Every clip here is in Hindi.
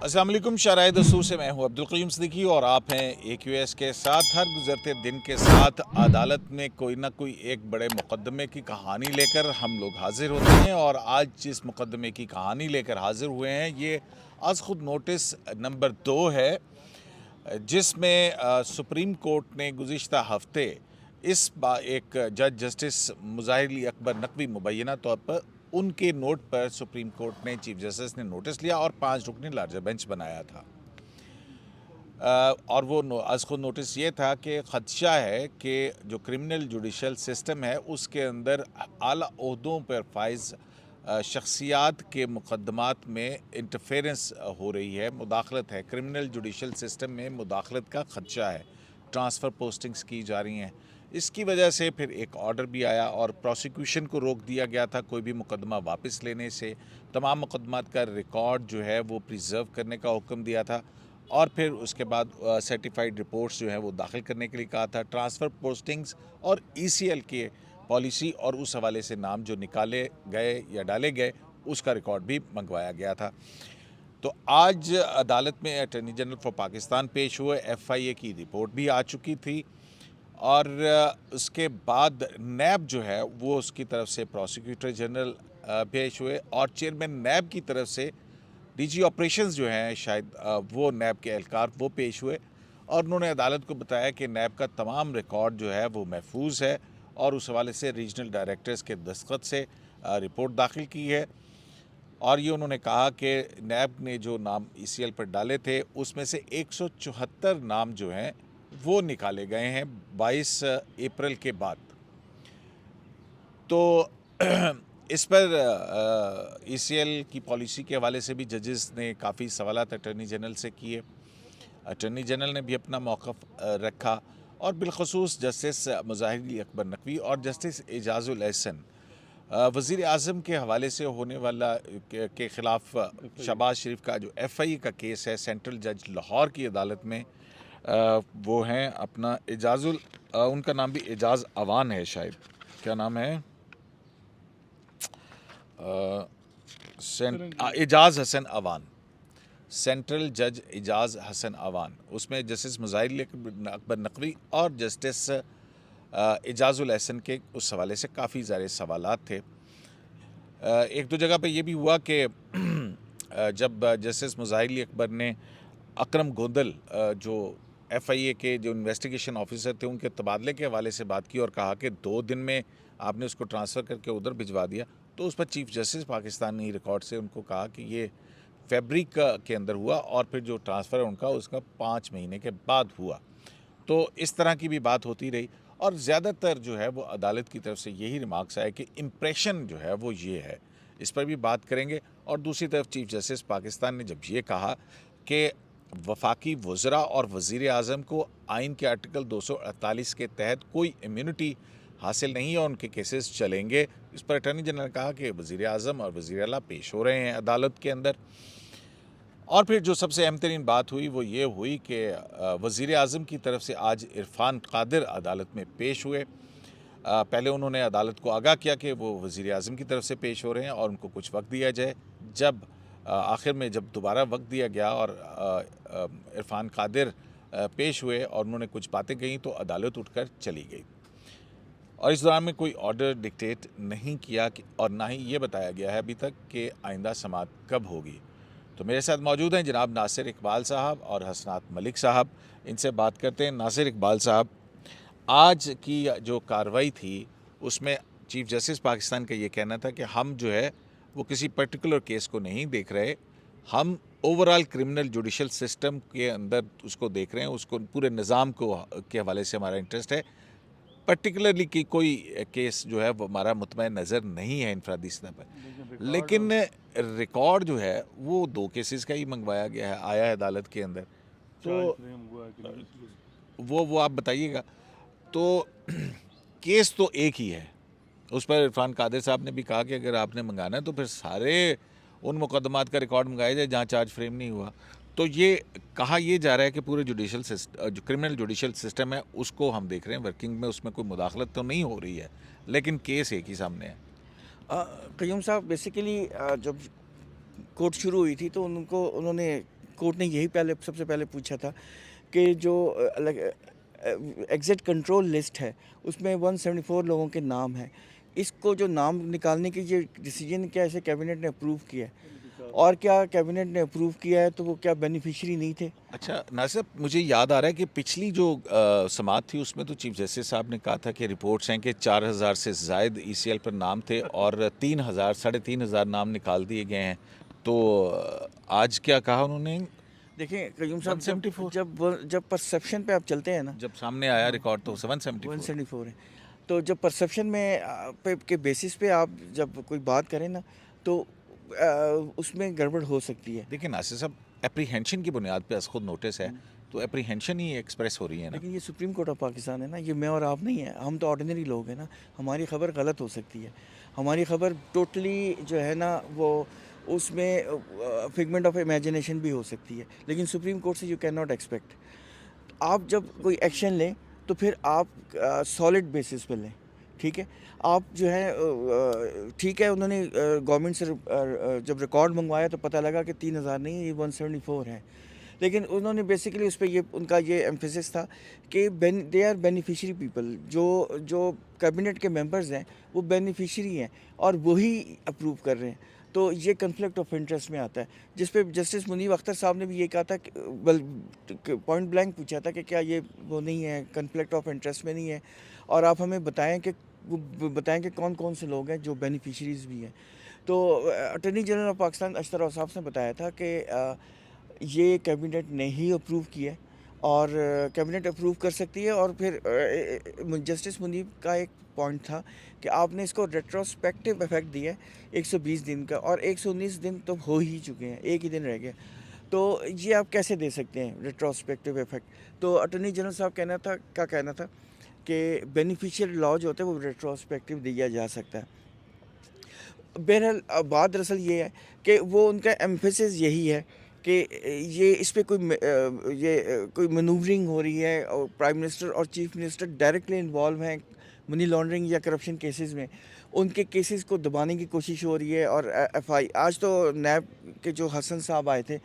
अस्सलाम वालेकुम। शराय दस्तूर से मैं हूं अब्दुल क़य्यूम सिद्दीकी और आप हैं AQS के साथ। हर गुजरते दिन के साथ अदालत में कोई ना कोई एक बड़े मुकदमे की कहानी लेकर हम लोग हाजिर होते हैं और आज जिस मुकदमे की कहानी लेकर हाजिर हुए हैं ये आज खुद नोटिस नंबर 2 है, जिसमें सुप्रीम कोर्ट ने गुज़िश्ता हफ्ते एक जज जस्टिस मुज़ाहिर अली अकबर नकवी मुबैना तौर पर उनके नोट पर सुप्रीम कोर्ट ने चीफ जस्टिस ने नोटिस लिया और 5 रुकनी लार्जर बेंच बनाया था। और वो आज खुद नोटिस ये था कि ख़दशा है कि जो क्रिमिनल जुडिशल सिस्टम है उसके अंदर आला ओहदों पर फाइज शख्सियात के मुकदमात में इंटरफेरेंस हो रही है, मुदाखलत है। क्रिमिनल जुडिशल सिस्टम में मुदाखलत का ख़दशा है, ट्रांसफ़र पोस्टिंग्स की जा रही हैं। इसकी वजह से फिर एक ऑर्डर भी आया और प्रोसिक्यूशन को रोक दिया गया था कोई भी मुकदमा वापस लेने से। तमाम मुकदमात का रिकॉर्ड जो है वो प्रिजर्व करने का हुक्म दिया था और फिर उसके बाद सर्टिफाइड रिपोर्ट्स जो हैं वो दाखिल करने के लिए कहा था। ट्रांसफ़र पोस्टिंग्स और ECL के पॉलिसी और उस हवाले से नाम जो निकाले गए या डाले गए उसका रिकॉर्ड भी मंगवाया गया था। तो आज अदालत में अटॉर्नी जनरल फॉर पाकिस्तान पेश हुए, FIA की रिपोर्ट भी आ चुकी थी और उसके बाद नैब जो है वो उसकी तरफ से प्रोसिक्यूटर जनरल पेश हुए और चेयरमैन नैब की तरफ से DG ऑपरेशंस जो हैं शायद वो नैब के एहलकार वो पेश हुए और उन्होंने अदालत को बताया कि नैब का तमाम रिकॉर्ड जो है वो महफूज है और उस हवाले से रीजनल डायरेक्टर्स के दस्तखत से रिपोर्ट दाखिल की है। और ये उन्होंने कहा कि नैब ने जो नाम ECL पर डाले थे उसमें से 174 नाम जो हैं वो निकाले गए हैं 22 अप्रैल के बाद। तो इस पर ECL की पॉलिसी के हवाले से भी जजेस ने काफ़ी सवालात अटॉर्नी जनरल से किए। अटॉर्नी जनरल ने भी अपना मौक़िफ़ रखा और बिलख़ुसूस जस्टिस मुज़ाहिर अली अकबर नकवी और जस्टिस एजाज़ुल एहसन वज़ीर आज़म के हवाले से होने वाला के ख़िलाफ़ शहबाज शरीफ का जो FIA का केस है सेंट्रल जज लाहौर की अदालत में, वो हैं अपना उनका नाम भी एजाज़ अवान है, शायद क्या नाम है, एजाज़ हसन अवान, सेंट्रल जज एजाज़ हसन अवान। उसमें जस्टिस मुज़ाहिर अली अकबर नकवी और जस्टिस एजाज़ुल एहसन के उस हवाले से काफ़ी ज़्यादा सवालात थे। एक दो जगह पे ये भी हुआ कि जब जस्टिस मुज़ाहिर अली अकबर ने अकरम गोंदल जो FIA के जो इन्वेस्टिगेशन ऑफिसर थे उनके तबादले के हवाले से बात की और कहा कि 2 दिन में आपने उसको ट्रांसफ़र करके उधर भिजवा दिया, तो उस पर चीफ जस्टिस पाकिस्तानी रिकॉर्ड से उनको कहा कि ये फरवरी के अंदर हुआ और फिर जो ट्रांसफ़र है उनका उसका 5 महीने के बाद हुआ। तो इस तरह की भी बात होती रही और ज़्यादातर जो है वो अदालत की तरफ से यही रिमार्क्स आए कि इम्प्रेशन जो है वो ये है। इस पर भी बात करेंगे। और दूसरी तरफ चीफ जस्टिस पाकिस्तान ने जब ये कहा कि वफाकी वज़रा और वज़ीर आज़म को आइन के आर्टिकल 248 के तहत कोई इम्यूनिटी हासिल नहीं है और उनके केसेस चलेंगे, इस पर अटॉर्नी जनरल ने कहा कि वज़ीर आज़म और वज़ीर आला पेश हो रहे हैं अदालत के अंदर। और फिर जो सबसे अहम तरीन बात हुई वो ये हुई कि वज़ीर आज़म की तरफ से आज इरफ़ान कादिर अदालत में पेश हुए। पहले उन्होंने अदालत को आगाह किया कि वो वज़ीर आज़म की तरफ से पेश हो रहे हैं और उनको कुछ वक्त दिया जाए। जब आखिर में जब दोबारा वक्त दिया गया और इरफ़ान कादिर पेश हुए और उन्होंने कुछ बातें कहीं तो अदालत उठकर चली गई और इस दौरान में कोई ऑर्डर डिक्टेट नहीं किया और ना ही ये बताया गया है अभी तक कि आइंदा समाअत कब होगी। तो मेरे साथ मौजूद हैं जनाब नासिर इकबाल साहब और हसनात मलिक साहब। इनसे बात करते हैं। नासिर इकबाल साहब, आज की जो कार्रवाई थी उसमें चीफ जस्टिस पाकिस्तान का ये कहना था कि हम जो है वो किसी पर्टिकुलर केस को नहीं देख रहे, हम ओवरऑल क्रिमिनल जुडिशल सिस्टम के अंदर उसको देख रहे हैं, उसको पूरे निज़ाम को के हवाले से हमारा इंटरेस्ट है। पर्टिकुलरली कि कोई केस जो है वो हमारा मुतमईन नज़र नहीं है इनफरादी सतह पर, लेकिन रिकॉर्ड जो है वो 2 केसेस का ही मंगवाया गया है, आया है अदालत के अंदर। तो वो आप बताइएगा। तो केस तो एक ही है, उस पर इरफ़ान कादिर साहब ने भी कहा कि अगर आपने मंगाना है तो फिर सारे उन मुकदमात का रिकॉर्ड मंगाया जाए जहाँ चार्ज फ्रेम नहीं हुआ। तो ये कहा यह जा रहा है कि पूरे जुडिशल जो क्रिमिनल जुडिशल सिस्टम है उसको हम देख रहे हैं वर्किंग में, उसमें कोई मुदाखलत तो नहीं हो रही है, लेकिन केस एक ही सामने है। क़य्यूम साहब, बेसिकली जब कोर्ट शुरू हुई थी तो उन्होंने कोर्ट ने यही पहले सबसे पहले पूछा था कि जो एग्जिट कंट्रोल लिस्ट है उसमें 174 लोगों के नाम हैं। इसको जो नाम निकालने की ये डिसीजन क्या ऐसे कैबिनेट ने अप्रूव किया है, और क्या कैबिनेट ने अप्रूव किया है तो वो क्या बेनिफिशियरी नहीं थे? अच्छा नासिर, मुझे याद आ रहा है कि पिछली जो समाअत थी उसमें तो चीफ जस्टिस साहब ने कहा था कि रिपोर्ट्स हैं कि 4000 से ज़ायद ECL पर नाम थे और 3000 3,500 नाम निकाल दिए गए हैं। तो आज क्या कहा उन्होंने? देखिए कयूम साहब, जब 174 जब जब परसेप्शन पे आप चलते हैं ना, जब सामने आया रिकॉर्ड तो 174। 174 है। तो जब परसेप्शन में के बेसिस पे आप जब कोई बात करें ना तो उसमें गड़बड़ हो सकती है। देखिए नासिर साहब, एप्रीहेंशन की बुनियाद पे खुद नोटिस है, तो एप्रीहेंशन ही एक्सप्रेस हो रही है ना। लेकिन ये सुप्रीम कोर्ट ऑफ पाकिस्तान है ना, ये मैं और आप नहीं है, हम तो ऑर्डिनरी लोग हैं ना। हमारी खबर गलत हो सकती है, हमारी खबर टोटली जो है ना वो उसमें फिगमेंट ऑफ इमेजिनेशन भी हो सकती है, लेकिन सुप्रीम कोर्ट से यू कैन नॉट एक्सपेक्ट। आप जब कोई एक्शन लें तो फिर आप सॉलिड बेसिस पे लें, ठीक है। आप जो है ठीक है, उन्होंने गवर्नमेंट से जब रिकॉर्ड मंगवाया तो पता लगा कि 3000 नहीं, ये 174 है। लेकिन उन्होंने बेसिकली उस पर ये उनका ये एम्फेसिस था कि दे आर बेनिफिशरी पीपल, जो कैबिनेट के मेंबर्स हैं वो बेनिफिशरी हैं और वही अप्रूव कर रहे हैं। तो ये कन्फ्लिक्ट ऑफ इंटरेस्ट में आता है, जिस पे जस्टिस मुनीब अख्तर साहब ने भी ये कहा था कि पॉइंट ब्लैंक पूछा था कि क्या ये वो नहीं है, कन्फ्लिक्ट ऑफ इंटरेस्ट में नहीं है, और आप हमें बताएं कि बताएं कि कौन कौन से लोग हैं जो बेनिफिशरीज भी हैं। तो attorney general of Pakistan Ashtar Ausaf ने बताया था कि ये कैबिनेट ने ही अप्रूव किया है और कैबिनेट अप्रूव कर सकती है। और फिर जस्टिस मुनीब का एक पॉइंट था कि आपने इसको रेट्रोस्पेक्टिव इफेक्ट दिया है 120 दिन का, और 119 दिन तो हो ही चुके हैं, एक ही दिन रह गया। तो ये आप कैसे दे सकते हैं रेट्रोस्पेक्टिव इफेक्ट? तो अटॉर्नी जनरल साहब कहना था कि बेनिफिशियल लॉ जो होता है वो रेट्रोस्पेक्टिव दिया जा सकता है। बहरहाल बात दरअसल ये है कि वो उनका एम्फेसिस यही है कि ये इस पे कोई मनूवरिंग हो रही है और प्राइम मिनिस्टर और चीफ मिनिस्टर डायरेक्टली इन्वॉल्व हैं मनी लॉन्ड्रिंग या करप्शन केसेस में, उनके केसेस को दबाने की कोशिश हो रही है। और FI आज तो नैब के जो हसन साहब आए थे,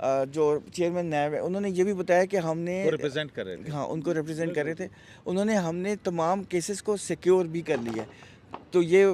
जो चेयरमैन नैब है, उन्होंने ये भी बताया कि हमने रिप्रेजेंट कर रहे थे। हाँ, उनको रिप्रेजेंट कर रहे थे। हमने तमाम केसेस को सिक्योर भी कर लिया है, तो ये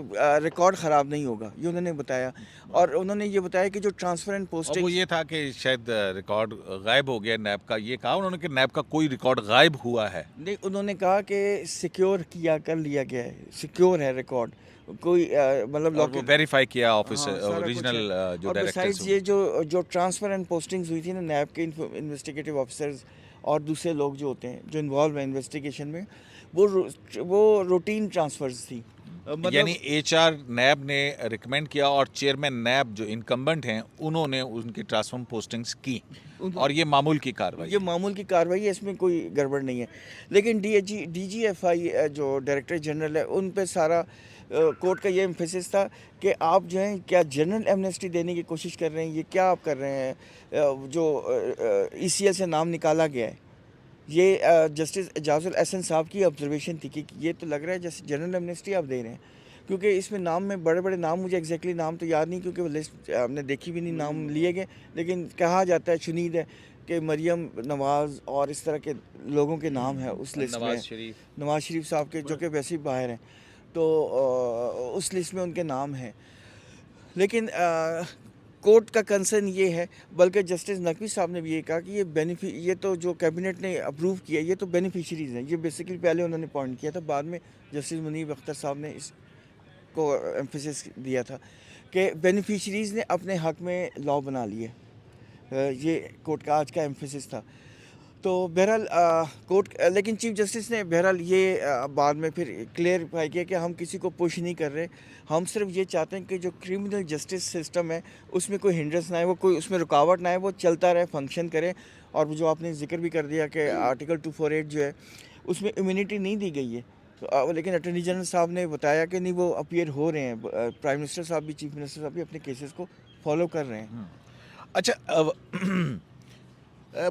रिकॉर्ड ख़राब नहीं होगा, ये उन्होंने बताया। और उन्होंने ये बताया कि जो ट्रांसफ़र एंड और वो पोस्टिंग, ये था कि शायद रिकॉर्ड गायब हो गया नैब का, ये कहा उन्होंने कि नैब का कोई रिकॉर्ड गायब हुआ है। नहीं, उन्होंने कहा कि सिक्योर कर लिया गया है, सिक्योर है रिकॉर्ड, कोई मतलब और वो वेरीफाई किया ऑफिस हाँ, सारा कुछ रीजनल है। जो और डायरेक्टर्स बिसाइड्स ये जो ट्रांसफ़र एंड पोस्टिंग्स हुई थी ना नैब के इन्वेस्टिगेटिव ऑफिसर्स और दूसरे लोग जो होते हैं जो इन्वॉल्व हैं इन्वेस्टिगेशन में, वो रूटीन ट्रांसफ़र्स थी। यानी HR नैब ने रिकमेंड किया और चेयरमैन नैब जो इनकम्बेंट हैं उन्होंने उनकी ट्रांसफॉर्म पोस्टिंग्स की, और ये मामूल की कार्रवाई। ये मामूल की कार्रवाई है, इसमें कोई गड़बड़ नहीं है। लेकिन DGFI जो डायरेक्टर जनरल है, उन पे सारा कोर्ट का ये एम्फेसिस था कि आप जो हैं क्या जनरल एमनेस्टी देने की कोशिश कर रहे हैं, ये क्या आप कर रहे हैं? जो ECL से नाम निकाला गया है, ये जस्टिस एजाजुल एहसन साहब की ऑब्जर्वेशन थी कि ये तो लग रहा है जैसे जनरल एमनेस्टी आप दे रहे हैं, क्योंकि इसमें नाम में बड़े बड़े नाम, मुझे एग्जैक्टली नाम तो याद नहीं क्योंकि वो लिस्ट हमने देखी भी नहीं, नाम लिए गए, लेकिन कहा जाता है, शुनीद है कि मरियम नवाज़ और इस तरह के लोगों के नाम है उस लिस्ट में, नवाज़ शरीफ साहब के, जो कि वैसे ही बाहर हैं, तो उस लिस्ट में उनके नाम हैं। लेकिन कोर्ट का कंसर्न ये है, बल्कि जस्टिस नकवी साहब ने भी ये कहा कि ये तो जो कैबिनेट ने अप्रूव किया ये तो बेनिफिशरीज़ हैं, ये बेसिकली पहले उन्होंने पॉइंट किया था, बाद में जस्टिस मुनीब अख्तर साहब ने इसको एम्फेसिस दिया था कि बेनिफिशरीज़ ने अपने हक़ में लॉ बना लिए। ये कोर्ट का आज का एम्फेसिस था। तो बहरहाल कोर्ट, लेकिन चीफ जस्टिस ने बहरहाल ये बाद में फिर क्लियरफाई किया कि हम किसी को पुश नहीं कर रहे, हम सिर्फ ये चाहते हैं कि जो क्रिमिनल जस्टिस सिस्टम है उसमें कोई हिंड्रेंस ना आए, वो कोई उसमें रुकावट ना आए, वो चलता रहे, फंक्शन करे। और जो आपने जिक्र भी कर दिया कि आर्टिकल 248 जो है उसमें इम्यूनिटी नहीं दी गई है, तो लेकिन अटॉर्नी जनरल साहब ने बताया कि नहीं, वो अपीयर हो रहे हैं, प्राइम मिनिस्टर साहब भी, चीफ मिनिस्टर साहब भी अपने केसेस को फॉलो कर रहे हैं। अच्छा,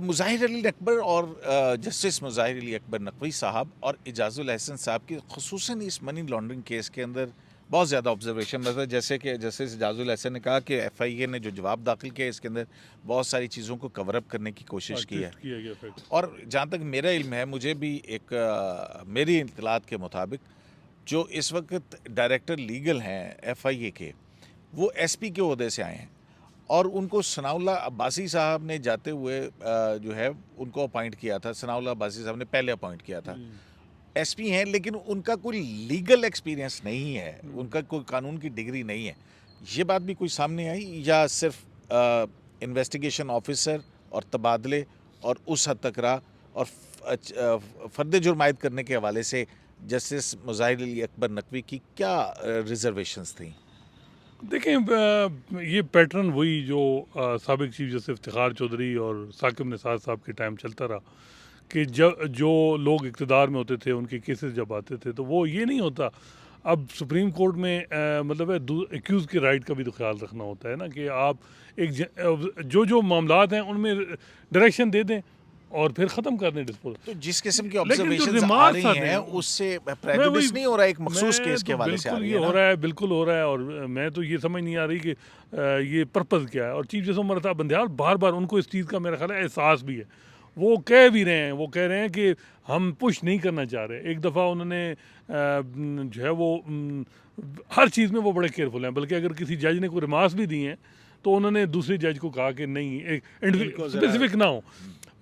मुज़ाहिर अली अकबर और जस्टिस मुज़ाहिर अली अकबर नकवी साहब और एजाजुल एहसन साहब की खुसूसन इस मनी लॉन्ड्रिंग केस के अंदर बहुत ज़्यादा ऑब्जर्वेशन रहता है, जैसे कि जस्टिस इजाजुल हसन ने कहा कि एफआईए ने जो जवाब दाखिल किया इसके अंदर बहुत सारी चीज़ों को कवर अप करने की कोशिश की है। किया गया फैक्ट। और जहाँ तक मेरा इल्म है, मुझे भी एक मेरी इत्तलात के मुताबिक जो इस वक्त डायरेक्टर लीगल हैं एफआईए के, वो एसपी के ओहदे से आए हैं और उनको सनाउल्लाह अब्बासी साहब ने जाते हुए जो है उनको अपॉइंट किया था। सनाउल्लाह अब्बासी साहब ने पहले अपॉइंट किया था। एसपी हैं लेकिन उनका कोई लीगल एक्सपीरियंस नहीं है, उनका कोई कानून की डिग्री नहीं है। ये बात भी कोई सामने आई या सिर्फ इन्वेस्टिगेशन ऑफिसर और तबादले और उस हद तक रहा? और फ़र्द जुर्म आयद करने के हवाले से जस्टिस मुज़ाहिर अली अकबर नकवी की क्या रिजर्वेशंस थी? देखें, ये पैटर्न वही जो साबिक चीफ जस्टिस इफ्तिखार चौधरी और साकिब निसार साहब के टाइम चलता रहा कि जब जो लोग इक़्तिदार में होते थे उनके केसेस जब आते थे तो वो ये नहीं होता। अब सुप्रीम कोर्ट में मतलब है एक्यूज़ के राइट का भी तो ख्याल रखना होता है ना कि आप जो मामलात हैं उनमें डायरेक्शन दे दें और फिर ख़त्म कर दें डिस्पोज। तो जिस किस्म की लेकिन जो ऑब्जर्वेशंस आ रिमार्क्स रही आते हैं हैं उससे मैं प्रेजुडिस नहीं हो रहा है, एक मखसूस मैं केस के तो हवाले से आ बिल्कुल रही ये है हो ना? रहा है, बिल्कुल हो रहा है। और मैं तो ये समझ नहीं आ रही कि ये पर्पज़ क्या है। और चीफ जस्टिस उमर अता बंदियाल बार बार उनको इस चीज़ का मेरा ख्याल है एहसास भी है। वो कह भी रहे हैं, वो कह रहे हैं कि हम पुश नहीं करना चाह रहे। एक दफ़ा उन्होंने जो है वो हर चीज़ में वो बड़े केयरफुल हैं, बल्कि अगर किसी जज ने कोई रिमार्क्स भी दिए हैं तो उन्होंने दूसरे जज को कहा कि नहीं, एक स्पेसिफिक ना हो।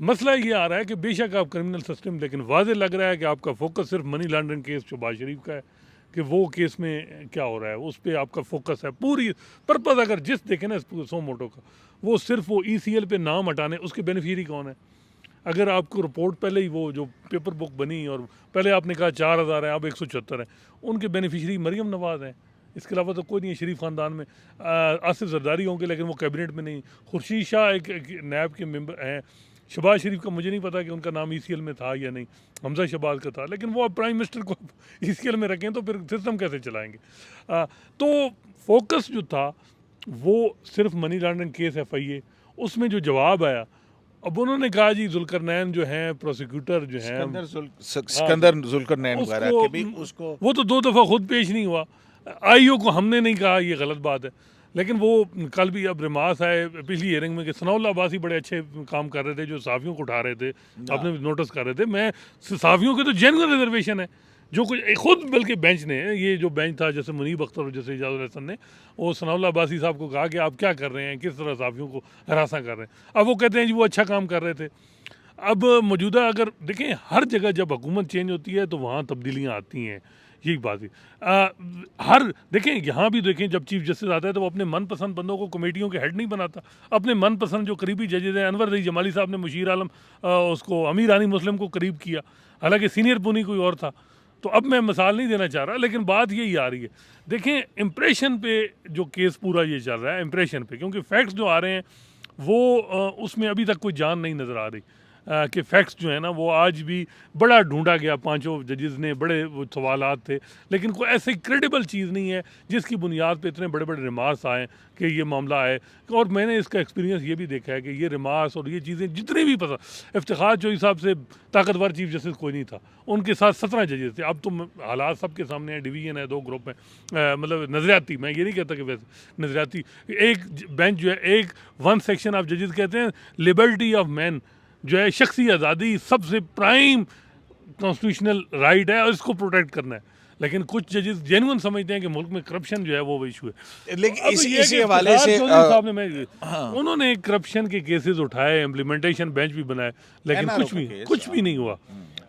मसला ये आ रहा है कि बेशक आप क्रिमिनल सिस्टम, लेकिन वाज़े लग रहा है कि आपका फोकस सिर्फ मनी लॉन्ड्रिंग केस शहबाज शरीफ का है कि वो केस में क्या हो रहा है उस पर आपका फोकस है। पूरी पर्पज़ अगर जिस देखें ना सो मोटो का, वो सिर्फ वो ECL पे नाम हटाने, उसके बेनिफिशियरी कौन है? अगर आपको रिपोर्ट पहले ही वो जो पेपर बुक बनी और पहले आपने कहा 4000 है, अब 176 है, उनके बेनिफिशियरी मरियम नवाज़ हैं। इसके अलावा तो कोई नहीं है। शरीफ ख़ानदान में आसिफ जरदारी होंगे लेकिन वो कैबिनेट में नहीं। खुर्शीद शाह एक नैब के मेंबर हैं। शहबाज शरीफ का मुझे नहीं पता कि उनका नाम ECL में था या नहीं, हमजा शहबाज का था, लेकिन वो अब प्राइम मिनिस्टर को ECL में रखें तो फिर सिस्टम कैसे चलाएंगे? तो फोकस जो था वो सिर्फ मनी लॉन्ड्रिंग केस FIA, उसमें जो जवाब आया, अब उन्होंने कहा जी जुल्करनैन जो हैं प्रोसिक्यूटर जो हैं सिकंदर जुल्करनैन वगैरह के भी उसको वो तो 2 दफ़ा खुद पेश नहीं हुआ। IO को हमने नहीं कहा ये गलत बात है, लेकिन वो कल भी अब रिमार्क्स आए पिछली हियरिंग में कि सनाउल्लाह अब्बासी बड़े अच्छे काम कर रहे थे, जो सहाफ़ियों को उठा रहे थे, अपने नोटिस कर रहे थे। मैं सहाफ़ियों के तो जेन्युइन रिजर्वेशन है, जो कुछ खुद बल्कि बेंच ने, ये जो बेंच था जैसे मुनीब अख्तर और जैसे इजाज़ुल हसन ने, वो सनाउल्लाह अब्बासी साहब को कहा कि आप क्या कर रहे हैं, किस तरह सहाफ़ियों को हरासा कर रहे हैं। अब वो कहते हैं जी वो अच्छा काम कर रहे थे। अब मौजूदा अगर देखें, हर जगह जब हुकूमत चेंज होती है तो वहाँ तब्दीलियाँ आती हैं, यही बात है। हर देखें, यहाँ भी देखें, जब चीफ जस्टिस आता है तो वो अपने मनपसंद बंदों को कमेटियों के हेड नहीं बनाता। अपने मनपसंद जो करीबी जजेज हैं, अनवर रईस जमाली साहब ने मुशीर आलम उसको अमीर आनी मुस्लिम को करीब किया, हालांकि सीनियर पुनी कोई और था। तो अब मैं मिसाल नहीं देना चाह रहा, लेकिन बात यही आ रही है। देखें, इम्प्रेशन पे जो केस पूरा ये चल रहा है, इम्प्रेशन पे, क्योंकि फैक्ट्स जो आ रहे हैं वो उसमें अभी तक कोई जान नहीं नज़र आ रही कि फैक्ट्स जो है ना वो आज भी बड़ा ढूंढा गया, पांचों जजेस ने, बड़े वो सवालात थे, लेकिन कोई ऐसी क्रेडिबल चीज़ नहीं है जिसकी बुनियाद पे इतने बड़े बड़े रिमार्क्स आए कि ये मामला है। और मैंने इसका एक्सपीरियंस ये भी देखा है कि ये रिमार्क्स और ये चीज़ें जितने भी पता, इफ्तिखार चौधरी साहब से ताकतवर चीफ जस्टिस कोई नहीं था, उनके साथ 17 जजेस थे। अब तो हालात सबके सामने हैं, डिवीज़न है, 2 ग्रुप में, मतलब नज़रियाती, मैं ये नहीं कहता कि वैसे नज़रियाती, एक बेंच जो है, एक वन सेक्शन ऑफ जजेस कहते हैं लिबर्टी ऑफ मैन जो है, शख्सी आज़ादी सबसे प्राइम कॉन्स्टिट्यूशनल राइट है और इसको प्रोटेक्ट करना है। लेकिन कुछ जजेस जेन्युइन समझते हैं कि मुल्क में करप्शन जो है वो इशू है। लेकिन इसी हवाले से साहब ने उन्होंने करप्शन के केसेस उठाए, इम्प्लीमेंटेशन बेंच भी बनाए, लेकिन कुछ भी नहीं हुआ।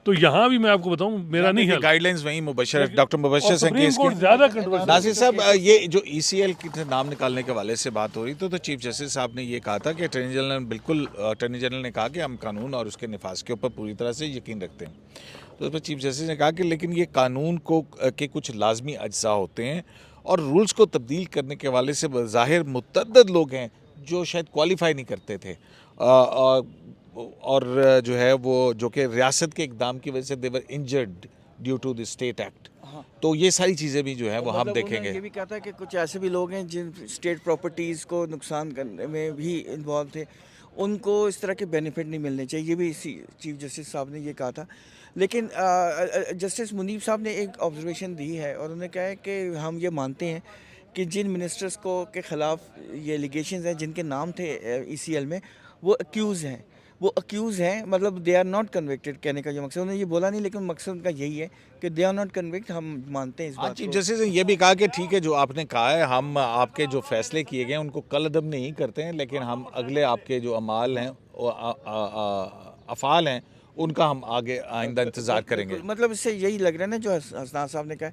तो यहाँ भी मैं आपको बताऊं, मेरा नहीं है गाइडलाइंस वही मुबशर डॉक्टर मुबशर से केस की ज़्यादा कंट्रोवर्सी। नासिर साहब, ये जो ECL के नाम निकालने के हवाले से बात हो रही तो चीफ जस्टिस साहब ने ये कहा था कि अटॉर्नी जनरल ने कहा कि हम कानून और उसके नफाज के ऊपर पूरी तरह से यकीन रखते हैं। तो उस पर चीफ जस्टिस ने कहा कि लेकिन ये कानून को के कुछ लाजमी अज्जा होते हैं और रूल्स को तब्दील करने के हवाले से ज़ाहिर मुतअद्दिद लोग हैं जो शायद क्वालिफाई नहीं करते थे और जो है वो जो कि रियासत के इकदाम की वजह से they were injured due to the state act. तो ये सारी चीज़ें भी जो है वो हम देखेंगे। ये भी कहा था कि कुछ ऐसे भी लोग हैं जिन स्टेट प्रॉपर्टीज़ को नुकसान करने में भी इन्वॉल्व थे, उनको इस तरह के बेनिफिट नहीं मिलने चाहिए। ये भी चीफ जस्टिस साहब ने ये कहा था। लेकिन जस्टिस मुनीब साहब ने एक ऑब्जर्वेशन दी है और उन्होंने कहा है कि हम ये मानते हैं कि जिन मिनिस्टर्स को के ख़िलाफ़ ये एलिगेशंस हैं, जिनके नाम थे ECL में, वो अक्यूज़ हैं, मतलब दे आर नॉट कन्विक्टेड। कहने का जो मकसद, उन्होंने ये बोला नहीं, लेकिन मकसद उनका यही है कि दे आर नॉट कन्विक्ट। हम मानते हैं इस हाँ, बात चीफ को। जस्टिस ने ये भी कहा कि ठीक है, जो आपने कहा है, हम आपके जो फैसले किए गए हैं उनको कलअदब नहीं करते हैं, लेकिन हम अगले आपके जो अमाल हैं, अफ़ाल हैं, उनका हम आगे आइंदा इंतज़ार करेंगे। मतलब इससे यही लग रहा है ना, जो हसनान साहब ने कहा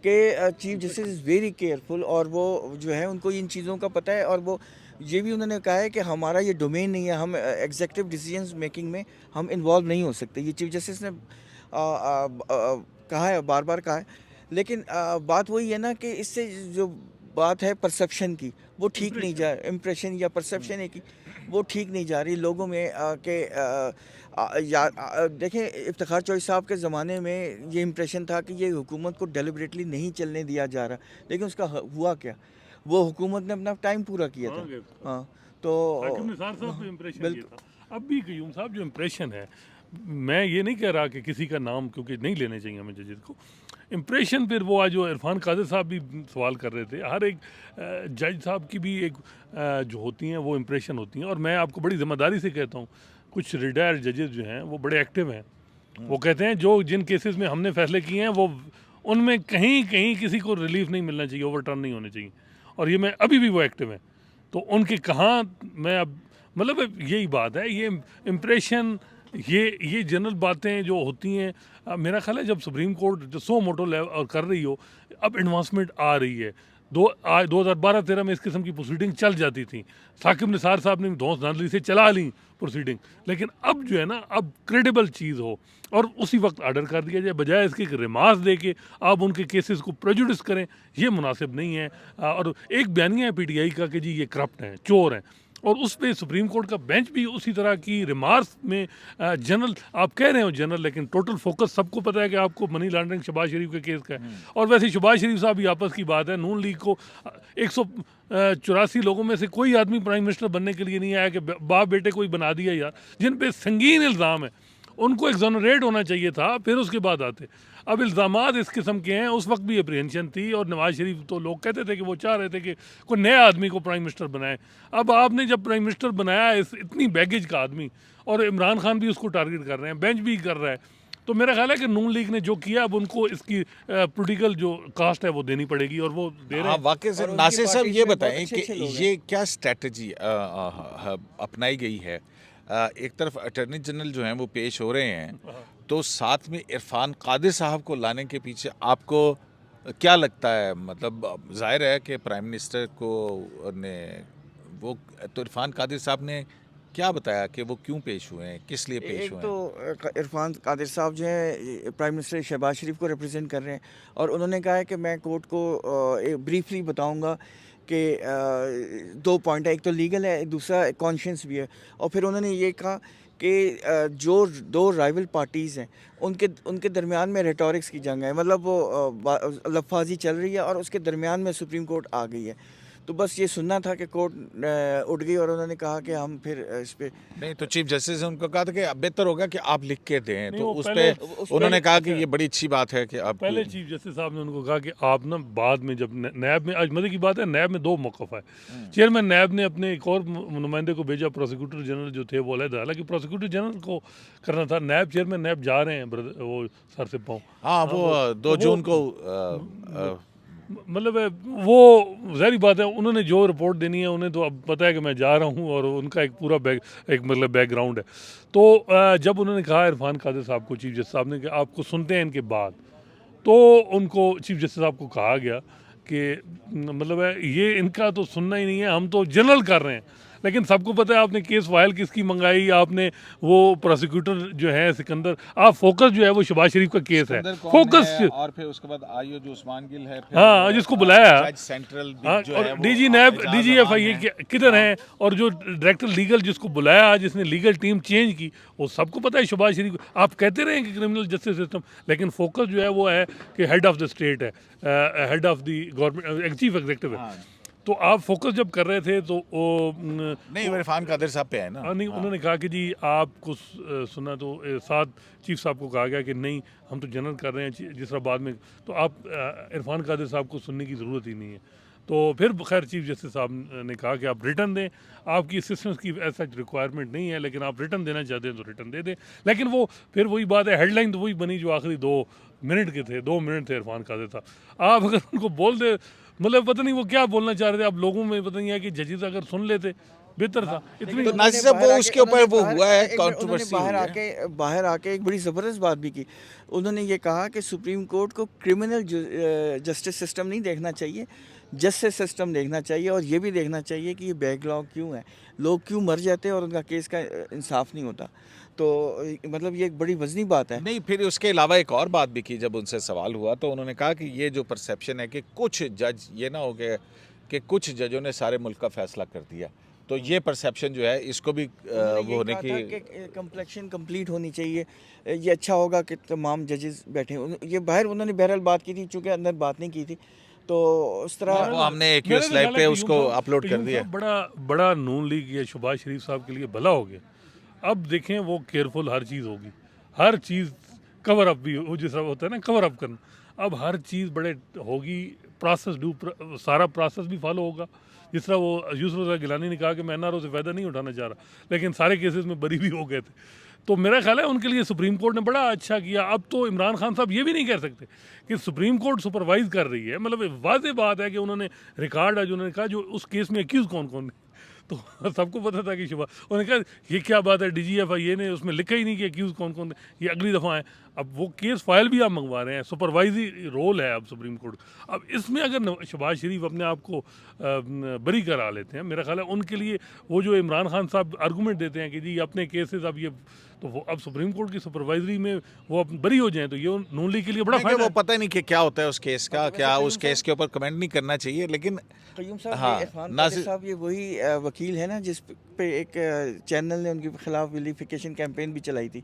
कि chief justice is very careful, और वो जो है उनको इन चीज़ों का पता है, और वो ये भी उन्होंने कहा है कि हमारा ये डोमेन नहीं है, हम एग्जीक्यूटिव डिसीजंस मेकिंग में हम इन्वॉल्व नहीं हो सकते। ये चीफ जस्टिस ने कहा है, बार बार कहा है। लेकिन बात वही है ना कि इससे जो बात है परसेप्शन की, वो ठीक नहीं जा, इम्प्रेशन या परसेप्शन है कि वो ठीक नहीं जा रही लोगों में देखें, इफ्तिखार चौधरी साहब के ज़माने में ये इम्प्रेशन था कि ये हुकूमत को डेलिबरेटली नहीं चलने दिया जा रहा, लेकिन उसका हुआ क्या? वो हुकूमत ने अपना टाइम पूरा किया था। हाँ, तो हाकिम निसार साहब पे इम्प्रेशन ये था। अब भी क्यूम साहब जो इम्प्रेशन है, मैं ये नहीं कह रहा कि किसी का नाम क्योंकि नहीं लेने चाहिए हमें जजेस को, इम्प्रेशन फिर वो आज जो इरफान कादिर साहब भी सवाल कर रहे थे, हर एक जज साहब की भी एक जो होती हैं वो इम्प्रेशन होती हैं। और मैं आपको बड़ी ज़िम्मेदारी से कहता हूँ, कुछ रिटायर्ड जजेस जो हैं वो बड़े एक्टिव हैं। वो कहते हैं जो जिन केसेस में हमने फैसले किए हैं वो उनमें कहीं कहीं किसी को रिलीफ नहीं मिलना चाहिए, ओवरटर्न नहीं होने चाहिए, और ये मैं अभी भी वो एक्टिव हैं। तो उनके कहाँ मैं अब मतलब यही बात है, ये इम्प्रेशन, ये जनरल बातें जो होती हैं, मेरा ख्याल है जब सुप्रीम कोर्ट जो सो मोटो लेवल कर रही हो, अब एडवांसमेंट आ रही है। 2012-13 में इस किस्म की प्रोसीडिंग चल जाती थी, साकिब निसार साहब ने धौंस धांधली से चला ली प्रोसीडिंग, लेकिन अब जो है ना, अब क्रेडिबल चीज़ हो और उसी वक्त आर्डर कर दिया जाए, बजाय इसके रिमार्क्स दे के आप उनके केसेस को प्रेजुडिस करें, ये मुनासिब नहीं है। और एक बयानिया है PTI का कि जी ये करप्ट हैं, चोर हैं, और उस पर सुप्रीम कोर्ट का बेंच भी उसी तरह की रिमार्क्स में जनरल, आप कह रहे हो जनरल, लेकिन टोटल फोकस सबको पता है कि आपको मनी लॉन्ड्रिंग शहबाज शरीफ के केस का है। और वैसे शहबाज शरीफ साहब भी आपस की बात है, नून लीग को 184 लोगों में से कोई आदमी प्राइम मिनिस्टर बनने के लिए नहीं आया कि बाप बेटे कोई बना दिया यार, जिन पे संगीन इल्ज़ाम है उनको एग्जोनरेट होना चाहिए था, फिर उसके बाद आते। अब इल्ज़ामात इस किस्म के हैं, उस वक्त भी अप्रीहेंशन थी, और नवाज शरीफ तो लोग कहते थे कि वो चाह रहे थे कि कोई नया आदमी को प्राइम मिनिस्टर बनाए। अब आपने जब प्राइम मिनिस्टर बनाया इतनी बैगेज का आदमी, और इमरान खान भी उसको टारगेट कर रहे हैं, बेंच भी कर रहा है, तो मेरा ख्याल है कि नून लीग ने जो किया, अब उनको इसकी पोलिटिकल जो कास्ट है वो देनी पड़ेगी, और वो दे रहे हाँ, हैं। वाकई से और उनकी नासिर साहब पार्टी ये में बहुत बताएं अच्छे कि अच्छे लोग ये क्या स्ट्रेटजी अपनाई गई है? एक तरफ अटॉर्नी जनरल जो हैं वो पेश हो रहे हैं, तो साथ में इरफान कादिर साहब को लाने के पीछे आपको क्या लगता है? मतलब जाहिर है कि प्राइम मिनिस्टर को ने वो, तो इरफान कादिर साहब ने क्या बताया कि वो क्यों पेश हुए हैं, किस लिए पेश एक हुए तो हैं? इरफान कादिर साहब जो है प्राइम मिनिस्टर शहबाज शरीफ को रिप्रेजेंट कर रहे हैं, और उन्होंने कहा है कि मैं कोर्ट को ब्रीफली बताऊंगा कि 2 पॉइंट है, एक तो लीगल है, दूसरा कॉन्शियंस भी है। और फिर उन्होंने ये कहा कि जो 2 राइवल पार्टीज़ हैं उनके दरमियान में रेटोरिक्स की जंग है, मतलब वो लफाजी चल रही है, और उसके दरमियान में सुप्रीम कोर्ट आ गई है। तो बस ये सुनना था कि कोर्ट उठ गई, और उन्होंने कहा कि हम फिर इस पे नहीं, तो चीफ जस्टिस ने उनको कहा था कि बेहतर होगा कि आप लिख के दें, नहीं, तो वो उस पहले- पे उस उन्होंने कहा कि अच्छा। ये बड़ी अच्छी बात है कि आप पहले चीफ जस्टिस साहब ने उनको कहा कि आप ना बाद में जब नैब में, आज मजे की बात है, नैब में 2 मौक़िफ़ है। चेयरमैन नैब ने अपने एक और नुमाइंदे को भेजा, प्रोसिक्यूटर जनरल जो थे वो अलग, हालांकि प्रोसिक्यूटर जनरल को करना था, नैब चेयरमैन नैब जा रहे हैं वो सर से पाँव। हाँ, वो 2 जून को मतलब वो ज़ाहिर बात है, उन्होंने जो रिपोर्ट देनी है, उन्हें तो अब पता है कि मैं जा रहा हूँ, और उनका एक पूरा एक मतलब बैकग्राउंड है। तो जब उन्होंने कहा इरफान कादिर साहब को, चीफ जस्टिस साहब ने, कि आपको सुनते हैं इनके बाद, तो उनको चीफ जस्टिस साहब को कहा गया कि मतलब है ये इनका तो सुनना ही नहीं है, हम तो जनरल कर रहे हैं। लेकिन सबको पता है आपने केस फाइल किसकी मंगाई, आपने वो प्रोसिक्यूटर जो है सिकंदर, आप फोकस जो है वो शहबाज शरीफ का केस है, फोकस। और फिर उसके बाद आईओ जो उस्मान गिल है, हाँ, जिसको बुलाया, जज सेंट्रल हाँ, जो और है वो DG नैब, एजाज DGFI अवान ये किधर हैं, और जो डायरेक्टर लीगल जिसको बुलाया, जिसने लीगल टीम चेंज की, वो सबको पता है शहबाज शरीफ। आप कहते रहे कि क्रिमिनल जस्टिस सिस्टम, लेकिन फोकस जो है वो है कि हेड ऑफ द स्टेट है, head of the government, chief executive है। तो आप फोकस जब कर रहे थे तो वो नहीं, इरफान कादिर साहब पे है ना। नहीं, उन्होंने कहा कि जी आपको सुना तो साथ चीफ साहब को कहा गया कि नहीं हम तो जनरल कर रहे हैं जिस तरह बाद में, तो आप इरफान कादिर साहब को सुनने की ज़रूरत ही नहीं है। तो फिर खैर चीफ जस्टिस साहब ने कहा कि आप रिटर्न दें, आपकी असिस्टेंस की ऐसा रिक्वायरमेंट नहीं है, लेकिन आप रिटर्न देना चाहते हैं तो रिटर्न दे दें। लेकिन वो फिर वही बात है, हेडलाइन तो वही बनी जो आखिरी 2 मिनट के थे, 2 मिनट थे इरफान कादिर साहब। आप अगर उनको बोल दे, मतलब पता नहीं वो क्या बोलना चाह रहे थे, अब लोगों में पता नहीं है कि जजेस अगर सुन लेते बेहतर था। इतनी तो नासिर साहब वो उसके ऊपर वो हुआ है कंट्रोवर्सी बाहर आके एक बड़ी ज़बरदस्त बात भी की। उन्होंने ये कहा कि सुप्रीम कोर्ट को क्रिमिनल जस्टिस सिस्टम नहीं देखना चाहिए, जस्टिस सिस्टम देखना चाहिए, और ये भी देखना चाहिए कि ये बैकलॉग क्यों है, लोग क्यों मर जाते हैं और उनका केस का इंसाफ नहीं होता। तो मतलब ये एक बड़ी वजनी बात है। नहीं, फिर उसके अलावा एक और बात भी की जब उनसे सवाल हुआ, तो उन्होंने कहा कि ये जो परसेप्शन है कि कुछ जज, ये ना हो गया कि कुछ जजों ने सारे मुल्क का फैसला कर दिया, तो ये परसेप्शन जो है इसको भी वो होने की कम्प्लेक्शन कंप्लीट होनी चाहिए। ये अच्छा होगा कि तमाम जजेस बैठे ये बाहर, उन्होंने बहरहाल बात की थी, चूँकि अंदर बात नहीं की थी, तो उस तरह वो हमने एक लाइव पे उसको अपलोड कर दिया। बड़ा नून लीग या शहबाज शरीफ साहब के लिए भला हो गया। अब देखें वो केयरफुल हर चीज़ होगी, हर चीज़ कवर अप भी हो, जिस तरह होता है ना कवर अप करना, अब हर चीज़ बड़े होगी, सारा प्रोसेस भी फॉलो होगा। जिस तरह वो यूसुफ गिलानी ने कहा कि मैं एनआरओ से फ़ायदा नहीं उठाना चाह रहा, लेकिन सारे केसेस में बरी भी हो गए थे। तो मेरा ख्याल है उनके लिए सुप्रीम कोर्ट ने बड़ा अच्छा किया। अब तो इमरान खान साहब ये भी नहीं कह सकते कि सुप्रीम कोर्ट सुपरवाइज कर रही है, मतलब वाज़ेह बात है कि उन्होंने रिकॉर्ड है जो उन्होंने कहा जो उस केस में एक्यूज़ कौन कौन है, तो सबको पता था कि शुभा, उन्होंने कहा ये क्या बात है, DGFI ने उसमें लिखा ही नहीं कि एक्यूज़ कौन कौन है, ये अगली दफ़ा है। अब वो केस फाइल भी आप मंगवा रहे हैं, सुपरवाइजरी रोल है अब सुप्रीम कोर्ट। अब इसमें अगर शहबाज शरीफ अपने आप को बरी करा लेते हैं, मेरा ख्याल है उनके लिए वो जो इमरान खान साहब आर्गूमेंट देते हैं कि जी अपने केसेस अब ये, तो वो अब सुप्रीम कोर्ट की सुपरवाइजरी में वो अब बरी हो जाएं, तो ये नून लीग के लिए बड़ा फायदा वो है। पता नहीं कि क्या होता है उस केस का, क्या उस केस के ऊपर कमेंट नहीं करना चाहिए, लेकिन क़य्यूम साहब, हाँ, इरफान कादिर साहब ये वही वकील है ना जिस पे एक चैनल ने उनके खिलाफ विलिफिकेशन कैंपेन भी चलाई थी।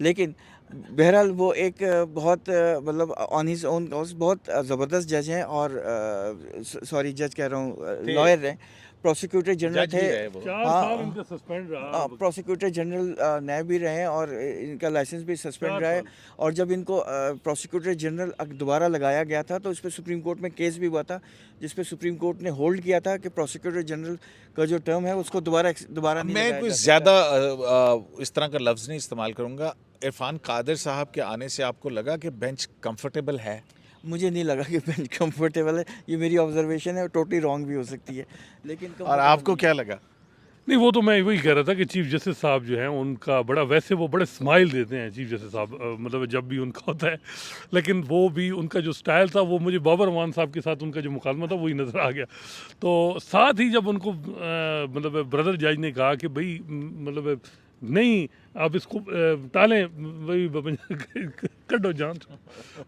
लेकिन बहरहाल वो एक बहुत मतलब ऑन हिज ओन बहुत ज़बरदस्त जज हैं, और सॉरी जज कह रहा हूँ, लॉयर हैं, प्रोसिक्यूटर जनरल थे। 4 साल इनका सस्पेंड रहा। प्रोसिक्यूटर जनरल नए भी रहे हैं और इनका लाइसेंस भी सस्पेंड रहा है। और जब इनको प्रोसिक्यूटर जनरल दोबारा लगाया गया था तो इस पर सुप्रीम कोर्ट में केस भी हुआ था, जिस पे सुप्रीम कोर्ट ने होल्ड किया था कि प्रोसिक्यूटर जनरल का जो टर्म है उसको दोबारा नहीं मैं कोई ज़्यादा इस तरह का लफ्ज़ नहीं इस्तेमाल करूँगा। इरफान कादिर साहब के आने से आपको लगा कि बेंच कंफर्टेबल है? मुझे नहीं लगा कि बेंच कंफर्टेबल है, ये मेरी ऑब्जर्वेशन है, टोटली रॉन्ग भी हो सकती है, लेकिन और आपको क्या लगा? नहीं, वो तो मैं वही कह रहा था कि चीफ जस्टिस साहब जो हैं उनका बड़ा, वैसे वो बड़े स्माइल देते हैं चीफ जस्टिस साहब, मतलब जब भी उनका होता है, लेकिन वो भी उनका जो स्टाइल था वो मुझे बाबर अमान साहब के साथ उनका जो मुकालमा था वही नज़र आ गया। तो साथ ही जब उनको मतलब ब्रदर जज ने कहा कि भाई मतलब नहीं आप इसको टालें, वही कटो जान,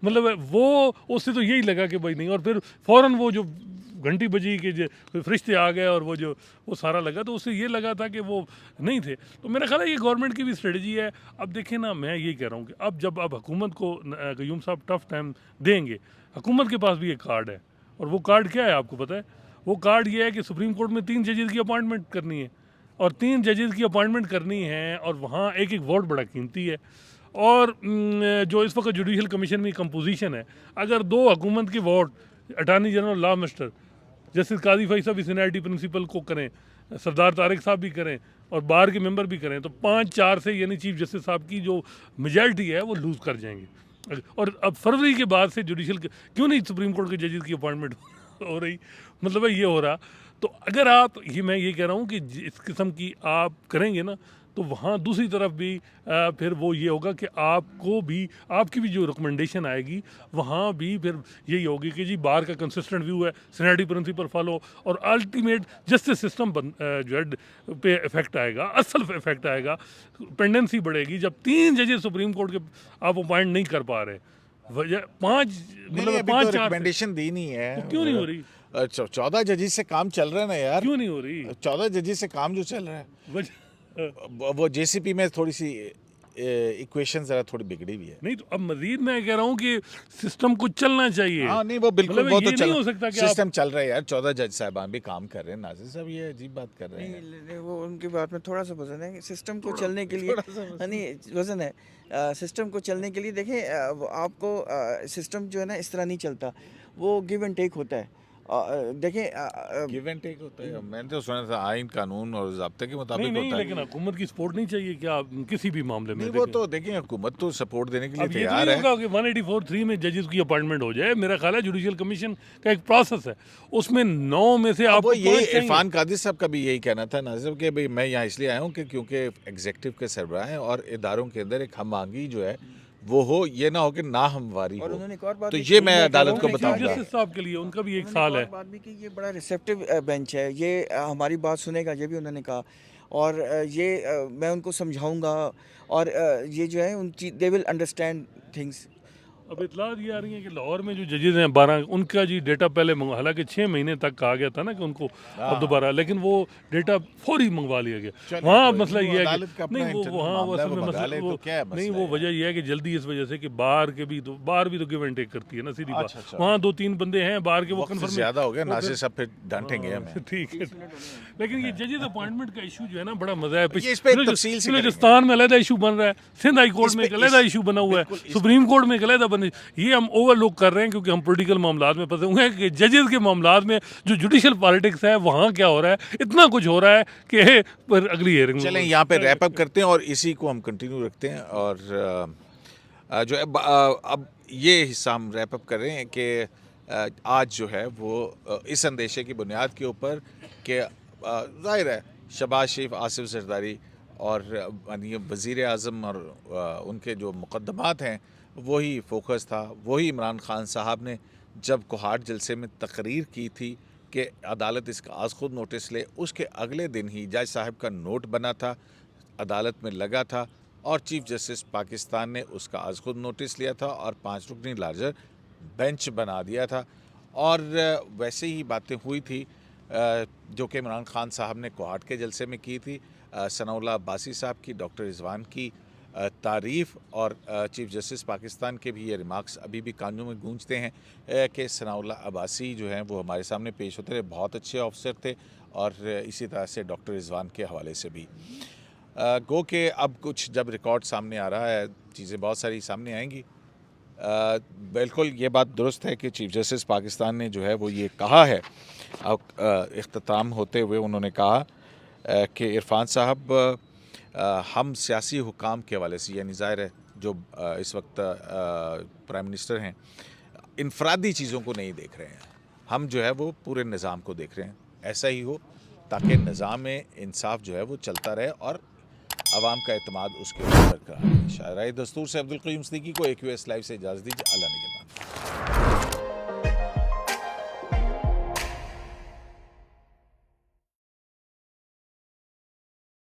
मतलब वो उससे तो यही लगा कि भाई नहीं, और फिर फ़ौरन वो जो घंटी बजी कि फरिश्ते आ गए और वो सारा लगा, तो उससे ये लगा था कि वो नहीं थे। तो मेरा ख्याल है ये गवर्नमेंट की भी स्ट्रेटजी है। अब देखें ना, मैं ये कह रहा हूँ कि अब जब आप हुकूमत को क़य्यूम साहब टफ टाइम देंगे, हुकूमत के पास भी एक कार्ड है, और वो कार्ड क्या है आपको पता है? वो कार्ड ये है कि सुप्रीम कोर्ट में 3 जजेस की अपॉइंटमेंट करनी है, और 3 जजेस की अपॉइंटमेंट करनी है, और वहाँ एक एक वोट बड़ा कीमती है। और जो इस वक्त जुडिशल कमीशन में कंपोजिशन है, अगर 2 हुकूमत के vote attorney general law minister justice Qazi Faez साहब सीनियरिटी प्रिंसिपल को करें, सरदार तारिक साहब भी करें, और बार के मेंबर भी करें, तो 5-4 से यानी चीफ जस्टिस साहब की जो मेजॉरिटी है वो लूज़ कर जाएंगे। और अब फरवरी के बाद से जुडिशल क्यों नहीं सुप्रीम कोर्ट के जजेस की अपॉइंटमेंट हो रही, मतलब ये हो रहा। तो अगर आप मैं ये कह रहा हूँ कि इस किस्म की आप करेंगे ना, तो वहाँ दूसरी तरफ भी फिर वो ये होगा कि आपको भी, आपकी भी जो रिकमेंडेशन आएगी वहाँ भी फिर यही होगी कि जी बार का कंसिस्टेंट व्यू है, सीनियरिटी प्रिंसिपल फॉलो, और अल्टीमेट जस्टिस सिस्टम जो है पे इफेक्ट आएगा, असल इफेक्ट आएगा, पेंडेंसी बढ़ेगी जब 3 जजेस सुप्रीम कोर्ट के आप अपॉइंट नहीं कर पा रहे। वजह 5 मतलब 5-4 रिकमेंडेशन दी नहीं है, तो क्यों नहीं हो रही? 14 जजेस से काम चल रहा है ना यार, क्यों नहीं हो रही? 14 जजेस से काम जो चल रहा है वो JCP में थोड़ी सी इक्वेशन ज़रा थोड़ी बिगड़ी हुई है। नहीं तो अब मजीद मैं कह रहा हूँ कि सिस्टम को चलना चाहिए। हाँ नहीं वो बिल्कुल मतलब वो ये तो नहीं चल हो सकता कि सिस्टम चल रहा है यार, 14 जज साहबान भी काम कर रहे हैं। नाज़िर साहब ये अजीब बात कर रहे हैं। नहीं वो उनकी बात में थोड़ा सा वजन है। सिस्टम को चलने के लिए नहीं वजन है। सिस्टम को चलने के लिए देखें, वो आपको सिस्टम जो है ना इस तरह नहीं चलता, वो गिव एंड टेक होता है। देखें गिव एंड टेक होता है। मैंने तो सुना था आइन कानून और ज़ाब्ते के मुताबिक नहीं होता है। लेकिन हुकूमत की सपोर्ट नहीं चाहिए क्या किसी भी मामले में? नहीं वो तो देखिए हुकूमत तो सपोर्ट देने के लिए अब ये तो तैयार नहीं है। होगा कि 184(3) में जजेस की अपॉइंटमेंट हो जाए। मेरा ख्याल है जुडिशियल कमीशन का एक प्रोसेस है, उसमें 9 में से अब आपको वो 5 यही चाहिए। इरफान कादिर साहब का भी यही कहना था नाज़िर कि भाई मैं यहाँ इसलिए आया हूँ कि क्योंकि एग्जीक्यूटिव के सरबराह हैं और इदारों के अंदर एक हम आंगी जो है वो हो, ये ना हो कि ना हमवारी और हो। उन्होंने एक और बात तो भी ये की, मैं मैं अदालत को चीफ बताऊंगा। जस्टिस साहब के लिए उनका भी एक उन्होंने साल है। और बात भी की, ये बड़ा रिसेप्टिव बेंच है, ये हमारी बात सुनेगा, ये भी उन्होंने कहा। और मैं उनको समझाऊंगा और ये जो है उनकी दे विल अंडरस्टैंड थिंग्स। अब इतलात ये आ रही है कि लाहौर में जो जजेस हैं 12 उनका जी डेटा पहले हालांकि 6 महीने तक कहा गया था ना कि उनको अब दोबारा, लेकिन वो डेटा फौरी मंगवा लिया गया। चलिए, वहाँ कोई मसला नहीं, ये है अदालत का कि अपना नहीं वो internal वहाँ मामला है, असल में वो मंगा मसला ले, तो क्या है नहीं मसला वो है? वजह ये है कि जल्दी इस वजह से कि बाहर भी तो गिव एंड टेक करती है ना सीधी बात। अच्छा। वहाँ 2-3 बंदे हैं बाहर के वो वक्त कन्फर्म ज़्यादा हो गया, नाज़िर साहब फिर डांटेंगे हमें। ठीक है। लेकिन ये जजेस अपॉइंटमेंट का इशू जो है ना बड़ा मजा है। ये इस पे तफसील से करेंगे। बलूचिस्तान में अलहदा इशू बन रहा है, सिंध हाई कोर्ट इस में पे एक अलहदा इस- इशू बना हुआ है, बिल्कुल इस- सुप्रीम कोर्ट में एक अलहदा बने। ये हम ओवरलुक कर रहे हैं क्योंकि हम पॉलिटिकल मामलात में फंसे हुए हैं कि जजेस के मामलात में जो जुडिशियल पॉलिटिक्स है वहाँ क्या हो रहा है, इतना कुछ हो रहा है कि पर अगली हियरिंग चलें यहाँ पे रैप अप करते हैं और इसी को हम कंटिन्यू रखते हैं। और जो है अब ये हिस्सा हम रैप अप कर रहे हैं कि आज जो है वो इस अंदेशे की बुनियाद के ऊपर कि ज़ाहिर है शहबाज शरीफ, आसिफ जरदारी और वज़ीर आज़म और उनके जो मुकदमात हैं वही फोकस था। वही इमरान खान साहब ने जब कोहाट जलसे में तकरीर की थी कि अदालत इसका आज खुद नोटिस ले, उसके अगले दिन ही जज साहब का नोट बना था, अदालत में लगा था और चीफ जस्टिस पाकिस्तान ने उसका आज खुद नोटिस लिया था और 5 रुकनी लार्जर बेंच बना दिया था। और वैसे ही बातें हुई थी जो कि इमरान खान साहब ने कोहाट के जलसे में की थी। सनाउल्लाह अब्बासी साहब की, डॉक्टर रिजवान की तारीफ़ और चीफ जस्टिस पाकिस्तान के भी ये रिमार्क्स अभी भी कानों में गूंजते हैं कि सनाउल्लाह अब्बासी जो हैं वो हमारे सामने पेश होते रहे, बहुत अच्छे ऑफिसर थे। और इसी तरह से डॉक्टर रिजवान के हवाले से भी गो के अब कुछ जब रिकॉर्ड सामने आ रहा है, चीज़ें बहुत सारी सामने आएंगी। बिल्कुल ये बात दुरुस्त है कि चीफ जस्टिस पाकिस्तान ने जो है वो ये कहा है, इख्तिताम होते हुए उन्होंने कहा कि इरफान साहब हम सियासी हुकाम के हवाले से, यानी ज़ाहिर है जो इस वक्त प्राइम मिनिस्टर हैं, इनफरादी चीज़ों को नहीं देख रहे हैं, हम जो है वो पूरे निज़ाम को देख रहे हैं। ऐसा ही हो ताकि निज़ाम में इंसाफ जो है वो चलता रहे और आवाम का एतमाद उसके ऊपर बरकरार रहे। शायराए दस्तूर से अब्दुल क़य्यूम सिद्दीकी को AQS लाइव से इजाज़त दीजिए। अल्लाह निगहबान।